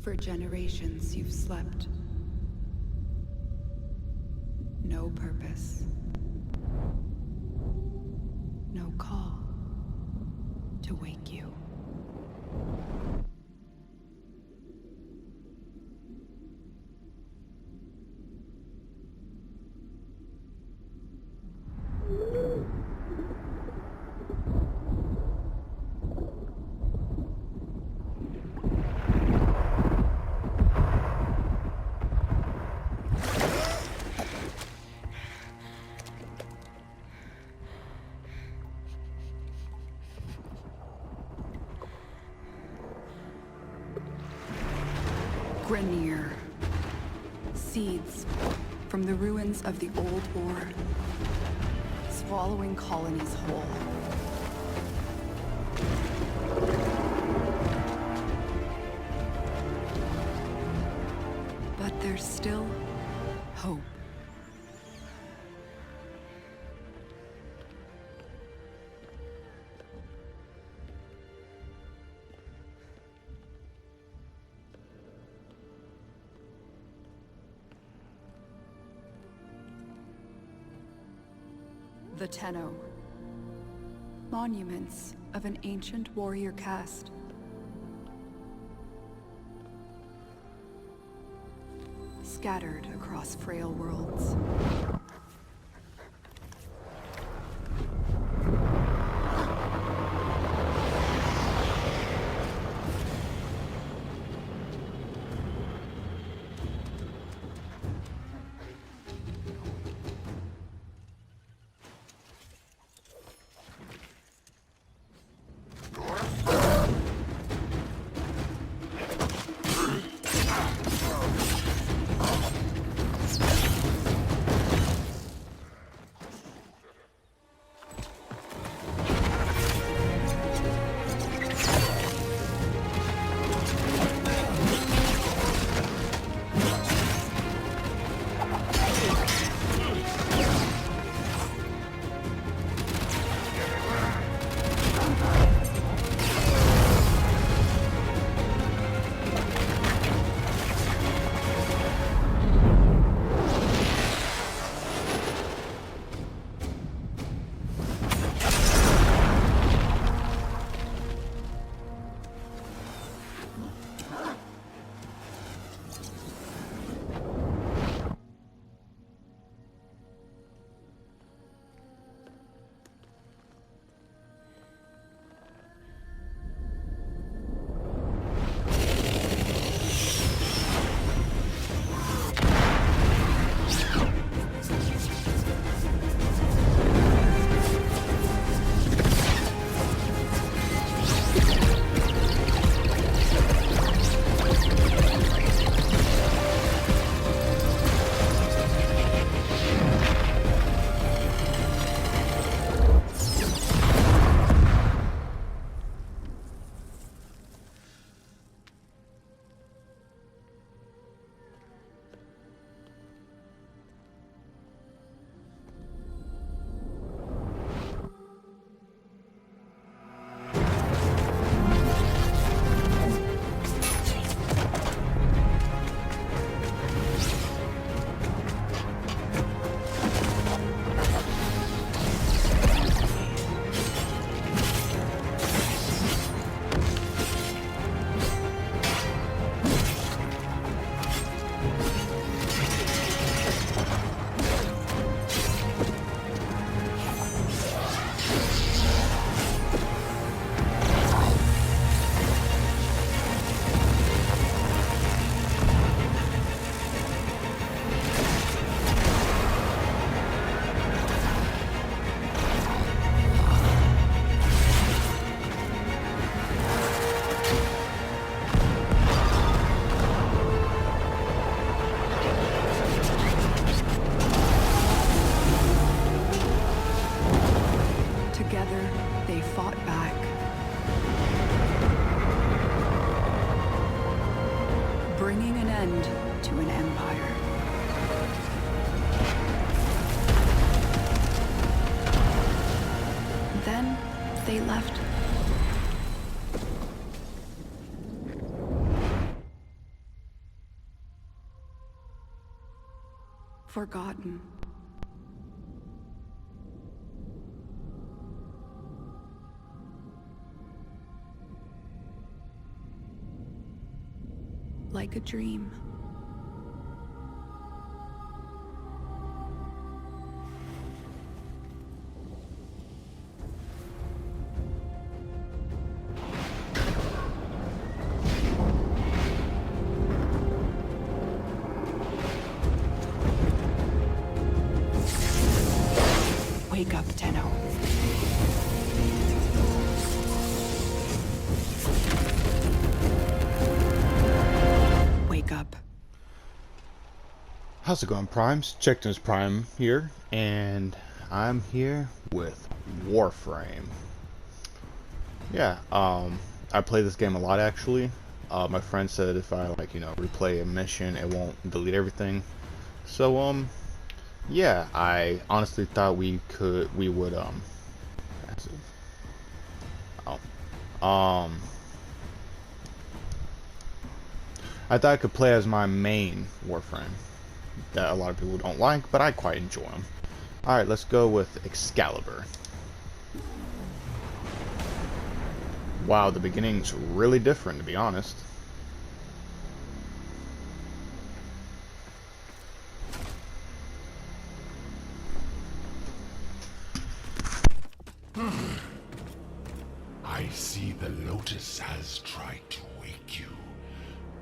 For generations you've slept. No purpose. No call to wake you. Grenier. Seeds from the ruins of the old war, swallowing colonies whole. But there's still hope. The Tenno. Monuments of an ancient warrior caste. Scattered across frail worlds. They left forgotten. Like a dream. Wake up, Tenno. Wake up. How's it going, Primes? Checked Prime here, and I'm here with Warframe. Yeah, I play this game a lot actually. My friend said if I replay a mission, it won't delete everything. So yeah, I honestly thought we would I thought I could play as my main Warframe that a lot of people don't like, but I quite enjoy them. Alright, let's go with Excalibur. Wow, the beginning's really different, to be honest. I see the Lotus has tried to wake you.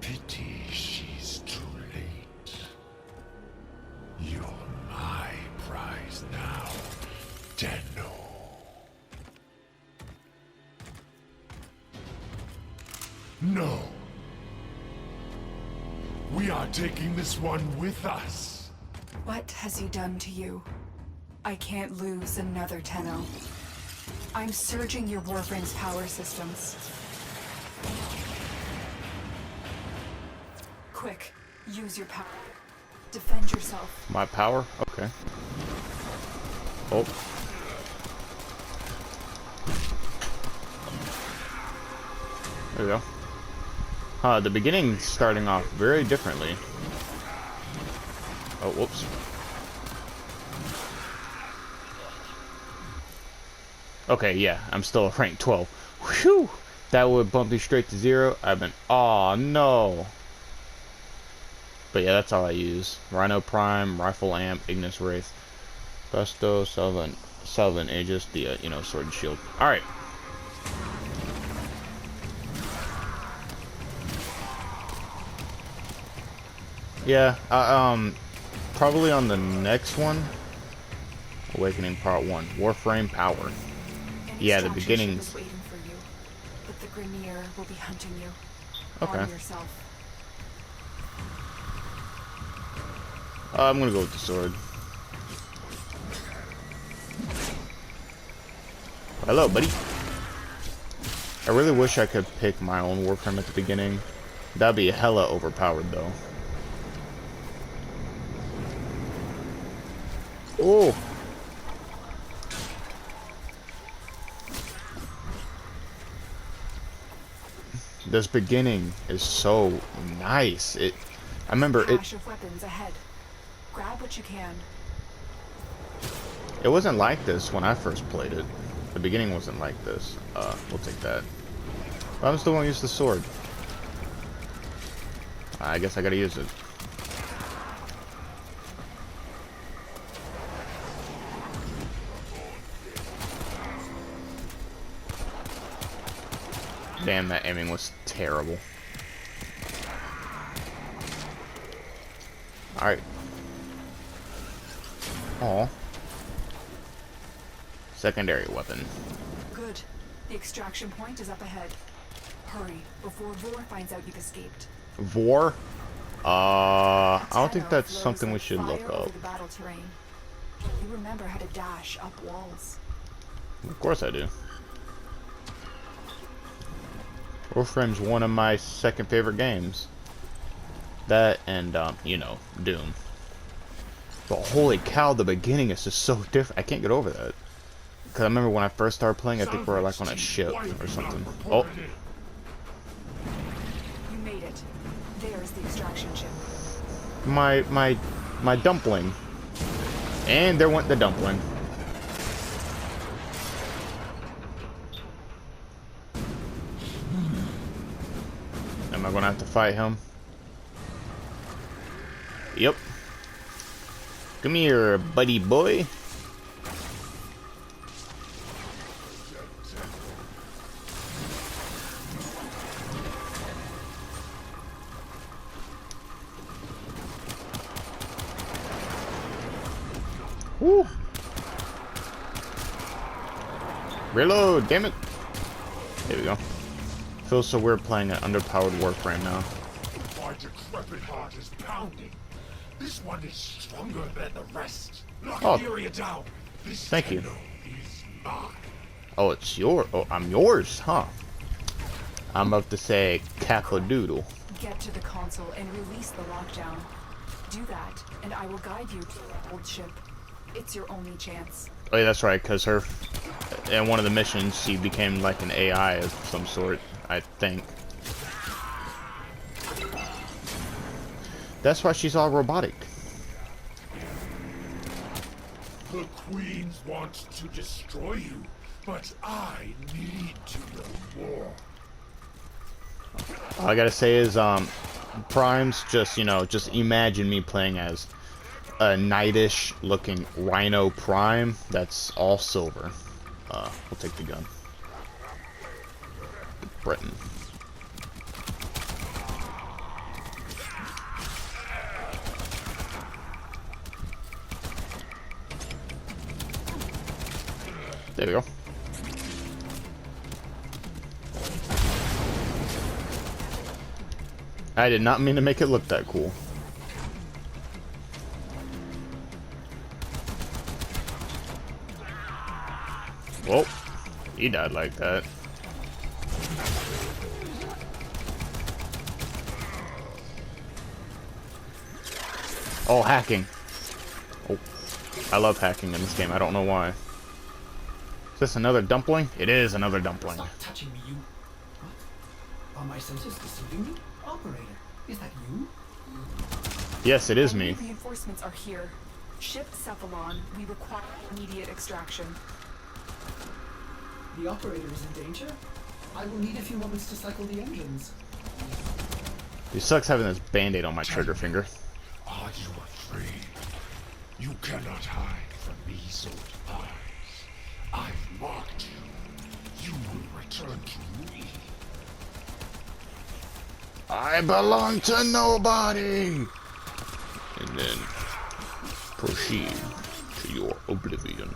Pity she's too late. You're my prize now, Tenno. No. We are taking this one with us. What has he done to you? I can't lose another Tenno. I'm surging your Warframe's power systems. Quick, use your power. Defend yourself. My power? Okay. Oh. There we go. The beginning's starting off very differently. Oh, whoops. Okay, yeah, I'm still a rank 12. Whew! That would bump me straight to 0. I've been... Aw, no! But yeah, that's all I use. Rhino Prime, Rifle Amp, Ignis Wraith, Besto, Selvin Aegis, the, Sword and Shield. Alright. Yeah, probably on the next one, Awakening Part 1, Warframe Power. Yeah, the beginning's... waiting for you, but the Grineer will be hunting you. Okay. Arm yourself. I'm gonna go with the sword. Hello, buddy. I really wish I could pick my own Warframe at the beginning. That'd be hella overpowered, though. Oh! This beginning is so nice. I remember it. Cache of weapons ahead. Grab what you can. It wasn't like this when I first played it. The beginning wasn't like this. We'll take that. But I'm still gonna use the sword. I guess I gotta use it. Damn, that aiming was terrible. Alright. Aw. Secondary weapon. Good. The extraction point is up ahead. Hurry, before Vor finds out you've escaped. Vor? I don't think Tenno that's flows something we like should look fire over up. the battle terrain. You remember how to dash up walls. Of course I do. Warframe's one of my second favorite games. That and, Doom. But holy cow, the beginning is just so different. I can't get over that. Because I remember when I first started playing, I think we were like on a ship or something. Oh. You made it. There's the extraction chip. My dumpling. And there went the dumpling. Am I gonna have to fight him? Yep. Come here, buddy boy. Woo! Reload, damn it! There we go. Feels so weird playing an underpowered Warframe now. My decrepit heart is pounding. This one is stronger than the rest. Lock Oh. Furia down. This Thank you. Tenno is mine. Oh, it's your. Oh, I'm yours, huh? I'm about to say capodoodle. Get to the console and release the lockdown. Do that, and I will guide you to the old ship. It's your only chance. Oh yeah, that's right, because her, in one of the missions, she became like an AI of some sort, I think. That's why she's all robotic. The queens want to destroy you, but I need to know more. All I gotta say is, Prime's just, you know, just imagine me playing as a knightish looking Rhino Prime that's all silver. We'll take the gun. Britain. There we go. I did not mean to make it look that cool. Well, he died like that. Oh, hacking. Oh, I love hacking in this game. I don't know why. Is this another dumpling? It is another dumpling. Stop touching me, you. What? Are my senses deceiving me? Operator, is that you? Yes, it is Enemy me. Reinforcements are here. Ship Cephalon. We require immediate extraction. The operator is in danger? I will need a few moments to cycle the engines. It sucks having this band-aid on my trigger finger. Are you afraid? You cannot hide from these old eyes. I've marked you. You will return to me. I belong to nobody! And then proceed to your oblivion.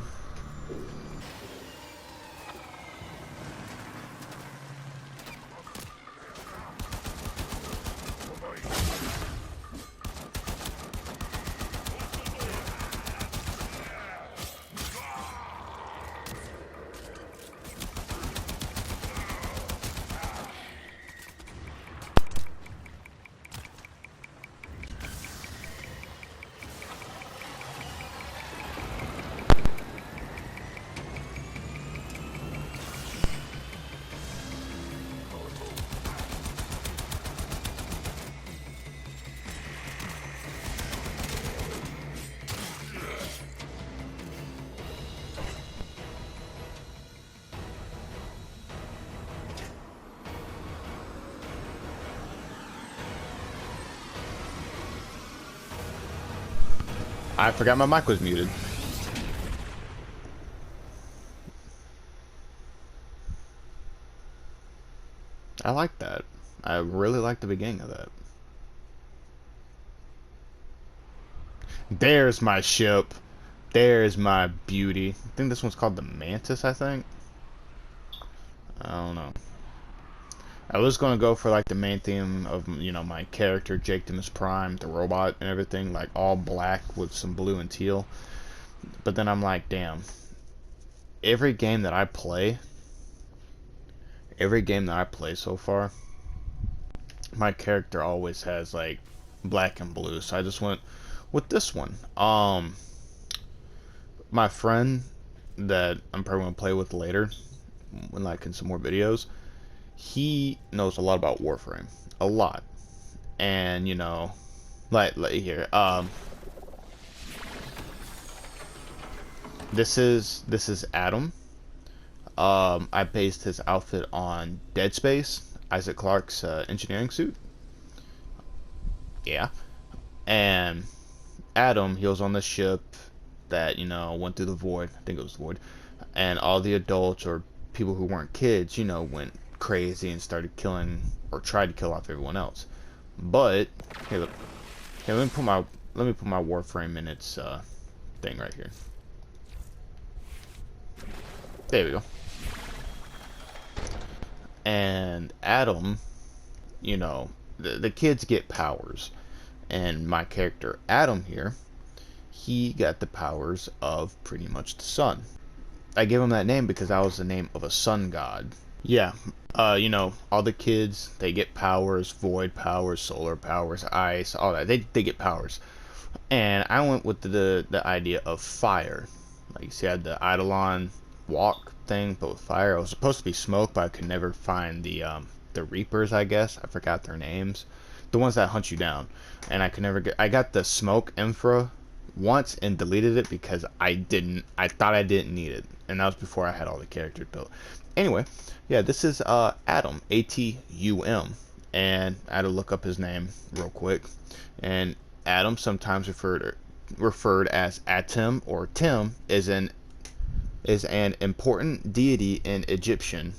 I forgot my mic was muted. I like that. I really like the beginning of that. There's my ship. There's my beauty. I think this one's called the Mantis, I think. I don't know. I was gonna go for like the main theme of, you know, my character, Jake Demus Prime, the robot and everything, like all black with some blue and teal. But then I'm like, damn. Every game that I play so far, my character always has like black and blue. So I just went with this one. My friend that I'm probably gonna play with later, when like in some more videos, he knows a lot about Warframe, a lot, and you know, like here, This is Atum. I based his outfit on Dead Space, Isaac Clarke's engineering suit. Yeah, and Atum, he was on the ship that went through the void. I think it was the void, and all the adults or people who weren't kids, went crazy and started killing or tried to kill off everyone else. But hey, look, hey, let me put my Warframe in its thing right here. There we go. And Atum, the kids get powers, and my character Atum here, he got the powers of pretty much the sun. I gave him that name because that was the name of a sun god. Yeah, all the kids, they get powers, void powers, solar powers, ice, all that. They get powers. And I went with the idea of fire. Like, you see, I had the Eidolon walk thing, but with fire. It was supposed to be smoke, but I could never find the Reapers, I guess. I forgot their names. The ones that hunt you down. And I could never get... I got the smoke infra once and deleted it because I thought I didn't need it. And that was before I had all the characters built. Anyway, yeah, this is Atum, A-T-U-M. And I had to look up his name real quick. And Atum, sometimes referred as Atum or Tim, is an important deity in Egyptian,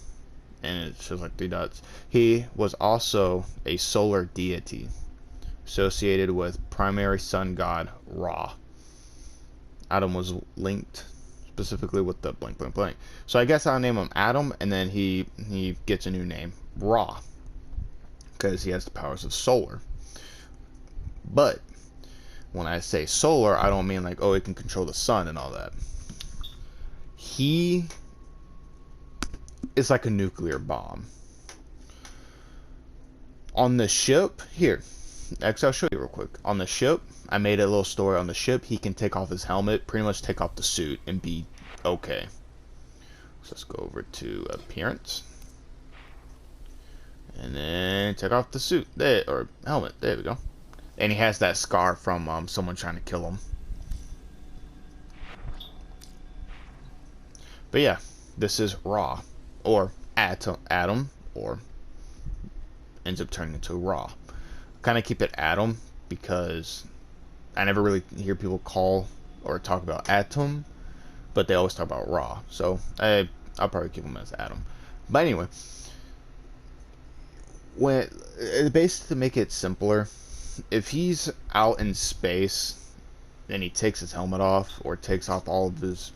and it shows like 3 dots. He was also a solar deity associated with primary sun god Ra. Atum was linked specifically with the blank blank blank. So I guess I'll name him Atum, and then he gets a new name, Ra, because he has the powers of solar. But when I say solar, I don't mean like, oh, he can control the sun and all that. He is like a nuclear bomb. On the ship, here, actually I'll show you real quick. On the ship, I made a little story. On the ship, he can take off his helmet, pretty much take off the suit, and be okay. So let's go over to appearance. And then take off the suit, there, or helmet, there we go. And he has that scar from someone trying to kill him. But yeah, this is Ra, or Atum, or ends up turning into Ra. Kind of keep it Atum because I never really hear people call or talk about Atum, but they always talk about Ra. So I'll probably keep him as Atum. But anyway, basically to make it simpler, if he's out in space and he takes his helmet off or takes off all of his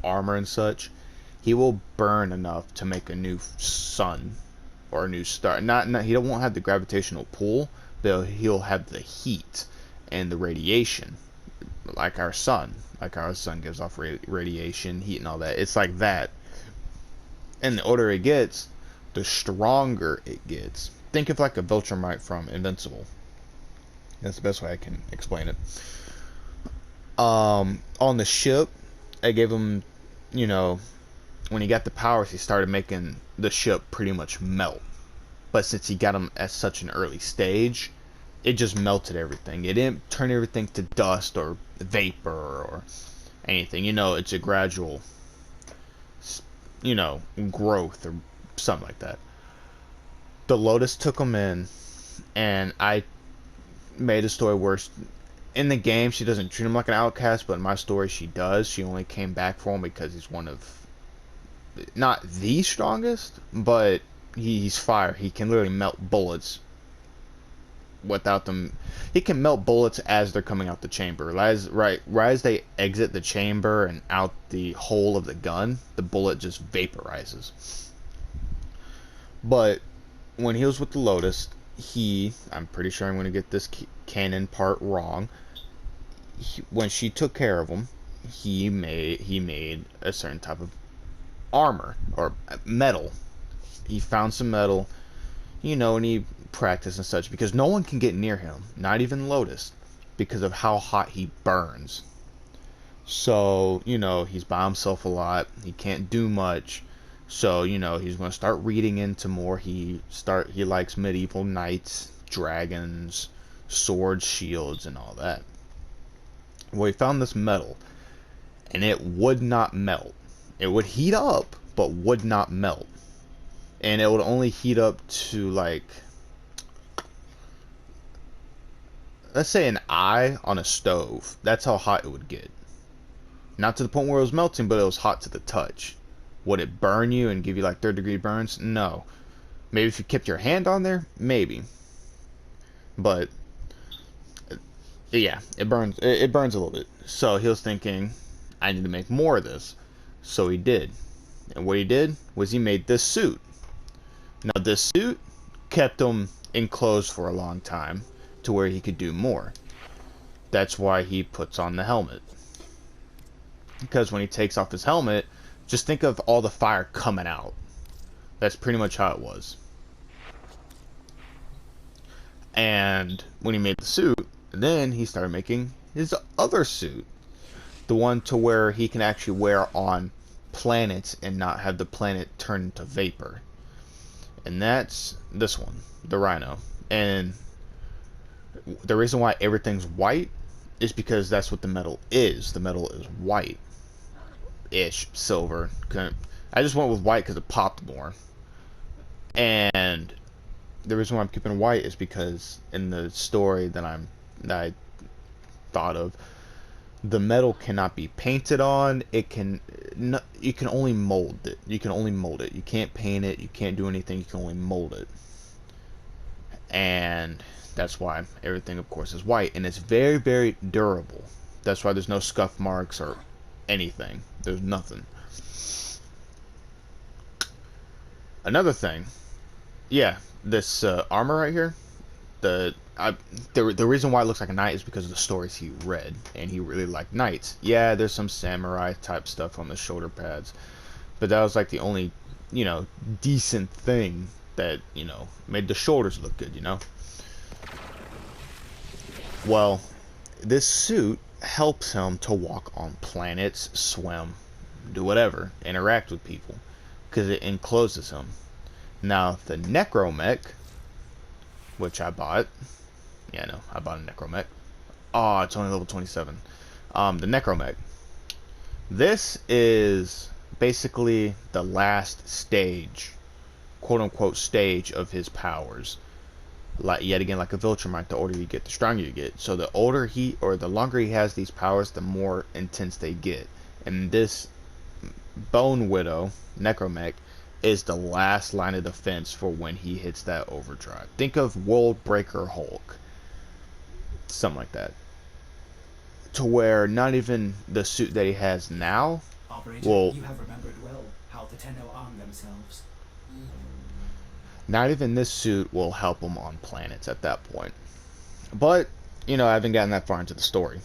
armor and such, he will burn enough to make a new sun or a new star. He won't have the gravitational pull, but he'll have the heat and the radiation, like our sun. Like our sun gives off radiation, heat, and all that. It's like that. And the older it gets, the stronger it gets. Think of like a Viltrumite from Invincible. That's the best way I can explain it. On the ship, I gave him, when he got the powers, he started making the ship pretty much melt. But since he got them at such an early stage, it just melted everything. It didn't turn everything to dust or vapor or anything. It's a gradual, growth or something like that. The Lotus took him in, and I made a story where in the game she doesn't treat him like an outcast, but in my story she does. She only came back for him because he's one of, not the strongest, but he's fire. He can literally melt bullets without them. He can melt bullets as they're coming out the chamber. Right as they exit the chamber and out the hole of the gun, the bullet just vaporizes. But when he was with the Lotus, I'm pretty sure I'm going to get this canon part wrong. When she took care of him, he made a certain type of armor or metal. He found some metal, and he practiced and such, because no one can get near him, not even Lotus, because of how hot he burns. So, he's by himself a lot. He can't do much. So, he's going to start reading into more. He likes medieval knights, dragons, swords, shields, and all that. Well, he found this metal, and it would not melt. It would heat up, but would not melt. And it would only heat up to, like, let's say an eye on a stove. That's how hot it would get. Not to the point where it was melting, but it was hot to the touch. Would it burn you and give you like 3rd-degree burns? No. Maybe if you kept your hand on there, maybe. But yeah, it burns. It burns a little bit. So he was thinking, I need to make more of this. So he did. And what he did was he made this suit. Now this suit kept him enclosed for a long time to where he could do more. That's why he puts on the helmet. Because when he takes off his helmet, just think of all the fire coming out. That's pretty much how it was. And when he made the suit, then he started making his other suit. The one to where he can actually wear on planets and not have the planet turn into vapor. And that's this one, the Rhino. And the reason why everything's white is because that's what the metal is. The metal is white-ish, silver. I just went with white because it popped more. And the reason why I'm keeping white is because in the story that I thought of, the metal cannot be painted on. You can only mold it. You can only mold it. You can't paint it. You can't do anything. You can only mold it. And that's why everything, of course, is white. And it's very, very durable. That's why there's no scuff marks or anything. There's nothing. Another thing. Yeah, this armor right here. The reason why it looks like a knight is because of the stories he read. And he really liked knights. Yeah, there's some samurai type stuff on the shoulder pads. But that was like the only, decent thing that, made the shoulders look good, Well, this suit helps him to walk on planets, swim, do whatever, interact with people, because it encloses him. Now, the Necromech, which I bought, I bought a Necromech. Oh, it's only level 27. The Necromech. This is basically the last stage, quote-unquote stage of his powers. Yet again, like a Viltrumite, the older you get, the stronger you get. So the longer he has these powers, the more intense they get. And this Bone Widow, Necromech, is the last line of defense for when he hits that overdrive. Think of World Breaker Hulk. Something like that. To where not even the suit that he has now Operator, will... you have remembered well how the Tenno arm themselves. Not even this suit will help him on planets at that point. But, I haven't gotten that far into the story.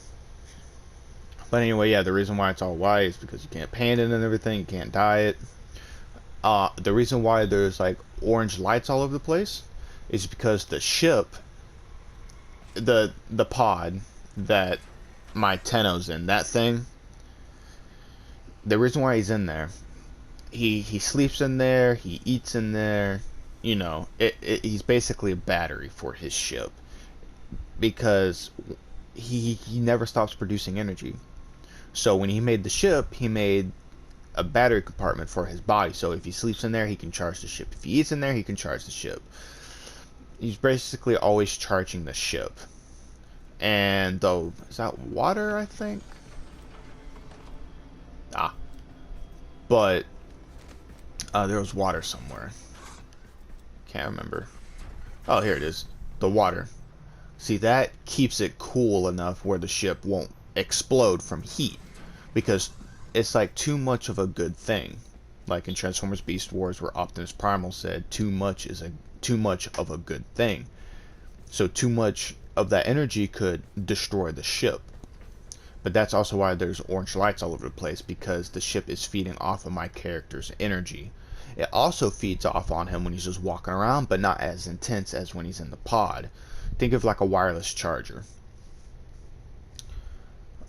But anyway, yeah, the reason why it's all white is because you can't paint it and everything. You can't dye it. The reason why there's like orange lights all over the place is because the ship, the pod that my Tenno's in, that thing, the reason why he's in there, he sleeps in there, he eats in there, he's basically a battery for his ship, because he never stops producing energy. So when he made the ship, he made a battery compartment for his body. So if he sleeps in there, he can charge the ship. If he eats in there, he can charge the ship. He's basically always charging the ship. And though, is that water, I think? But there was water somewhere. Can't remember. Oh, here it is. The water. See, that keeps it cool enough where the ship won't explode from heat. Because it's like too much of a good thing. Like in Transformers Beast Wars, where Optimus Primal said too much of a good thing. So too much of that energy could destroy the ship. But that's also why there's orange lights all over the place, because the ship is feeding off of my character's energy. It also feeds off on him when he's just walking around, but not as intense as when he's in the pod. Think of like a wireless charger.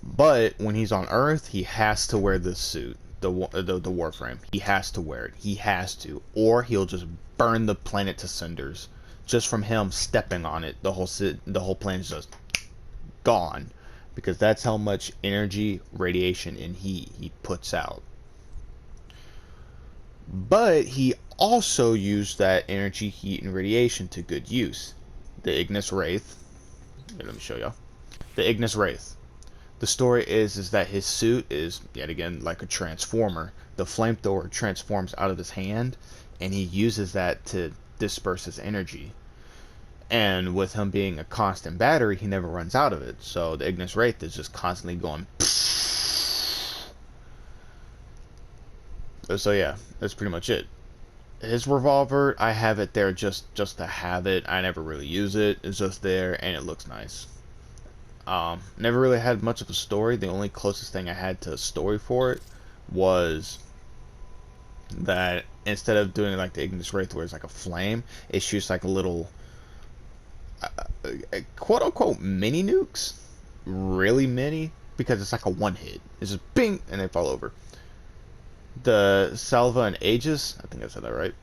But when he's on Earth, he has to wear this suit, the Warframe. He has to wear it. He has to, or he'll just burn the planet to cinders. Just from him stepping on it, the whole planet's just gone, because that's how much energy, radiation, and heat he puts out. But he also used that energy, heat, and radiation to good use. The Ignis Wraith. Here, let me show y'all. The Ignis Wraith. The story is that his suit is, yet again, like a transformer. The flamethrower transforms out of his hand, and he uses that to disperse his energy. And with him being a constant battery, he never runs out of it. So the Ignis Wraith is just constantly going. So yeah, that's pretty much it. His revolver, I have it there just to have it. I never really use it. It's just there, and it looks nice. Never really had much of a story. The only closest thing I had to a story for it was that instead of doing like the Ignis Wraith where it's like a flame, it shoots like a little quote unquote mini nukes. Really mini, because it's like a one hit. It's just bing and they fall over. The Salva and Aegis, I think I said that right,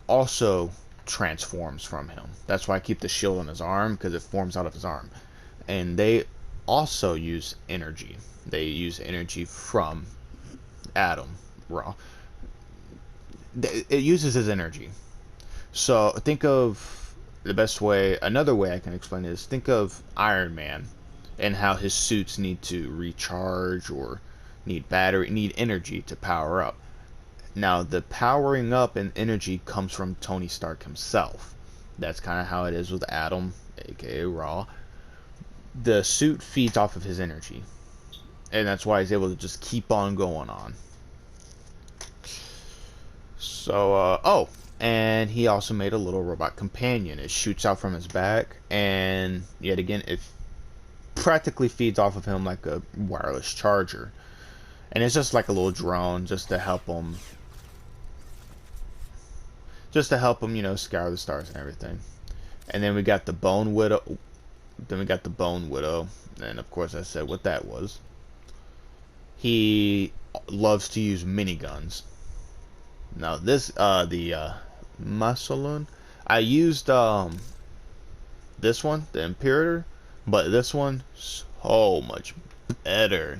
also transforms from him. That's why I keep the shield on his arm, because it forms out of his arm. And they also use energy. They use energy from Atum raw. It uses his energy. So think of the best way, another way I can explain it is think of Iron Man and how his suits need to recharge or need energy to power up. Now the powering up and energy comes from Tony Stark himself. That's kind of how it is with Atum, aka Raw. The suit feeds off of his energy, and that's why he's able to just keep on going on. So oh, and he also made a little robot companion. It shoots out from his back, and yet again it practically feeds off of him like a wireless charger. And it's just like a little drone just to help him, you know, scour the stars and everything. And then we got the Bone Widow. And of course I said what that was. He loves to use miniguns. Now this, the Masolun, I used this one, the Imperator, but this one so much better.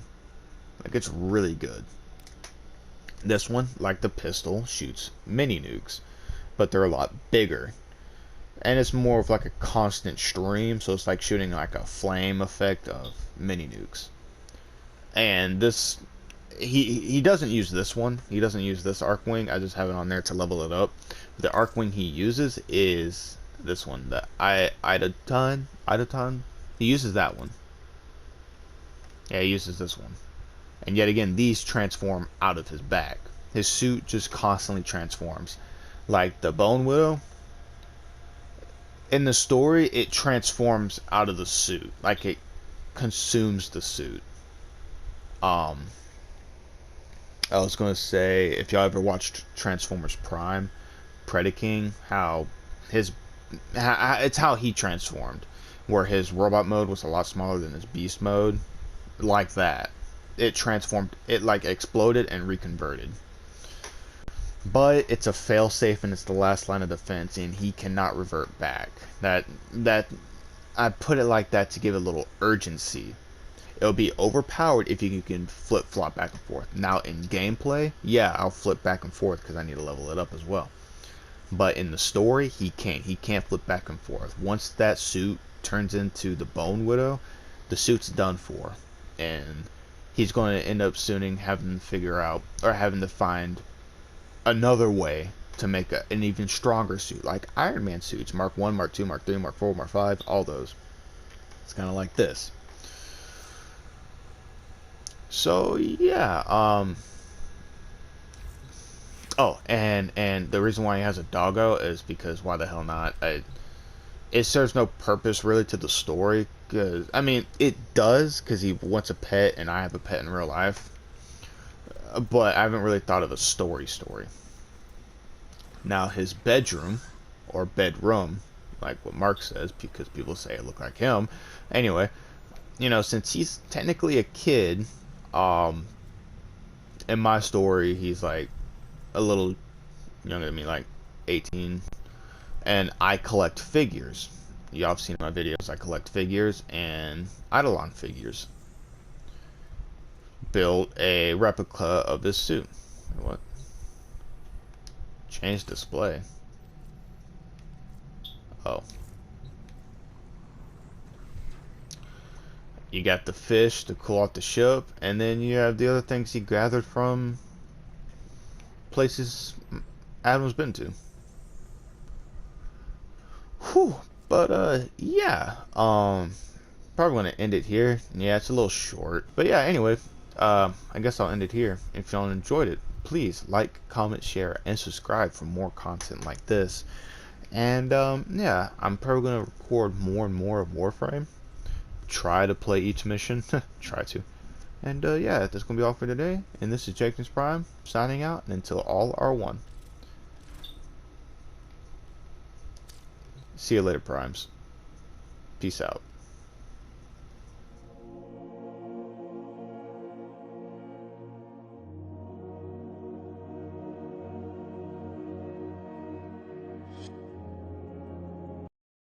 Like, it's really good. This one, like the pistol, shoots mini nukes, but they're a lot bigger. And it's more of like a constant stream, so it's like shooting like a flame effect of mini nukes. And this, he doesn't use this one. He doesn't use this arc wing. I just have it on there to level it up. The arc wing he uses is this one, the Atum. He uses that one. Yeah, he uses this one. And yet again, these transform out of his back. His suit just constantly transforms. Like the Bone Widow, in the story, it transforms out of the suit. Like it consumes the suit. I was going to say, if y'all ever watched Transformers Prime, Predaking, it's how he transformed. Where his robot mode was a lot smaller than his beast mode. Like that. It transformed, it like exploded and reconverted. But it's a failsafe and it's the last line of defense, and he cannot revert back. That I put it like that to give it a little urgency. It'll be overpowered if you can flip-flop back and forth. Now in gameplay, yeah, I'll flip back and forth because I need to level it up as well. But in the story, he can't. He can't flip back and forth. Once that suit turns into the Bone Widow, the suit's done for. And he's going to end up soon having to figure out, or having to find another way to make an even stronger suit, like Iron Man suits, Mark 1, Mark 2, Mark 3, Mark 4, Mark 5, all those. It's kind of like this. So yeah, oh, and the reason why he has a doggo is because why the hell not? It serves no purpose really to the story, because I mean it does, because he wants a pet and I have a pet in real life, but I haven't really thought of a story. Now his bedroom, or bedroom, like what Mark says, because people say it look like him. Anyway, you know, since he's technically a kid, in my story he's like a little younger than me, like 18, and I collect figures. Y'all have seen my videos. I collect figures and Eidolon figures. built a replica of this suit. What? Change display. Oh. You got the fish to cool off the ship, and then you have the other things he gathered from places Atom's been to. Whew. But yeah. Probably gonna end it here. Yeah, it's a little short. But yeah, anyway, I guess I'll end it here. If y'all enjoyed it, please like, comment, share, and subscribe for more content like this. And yeah, I'm probably gonna record more and more of Warframe. Try to play each mission. Try to. And yeah, that's gonna be all for today. And this is Jenkins Prime signing out. And until all are one. See you later, Primes. Peace out.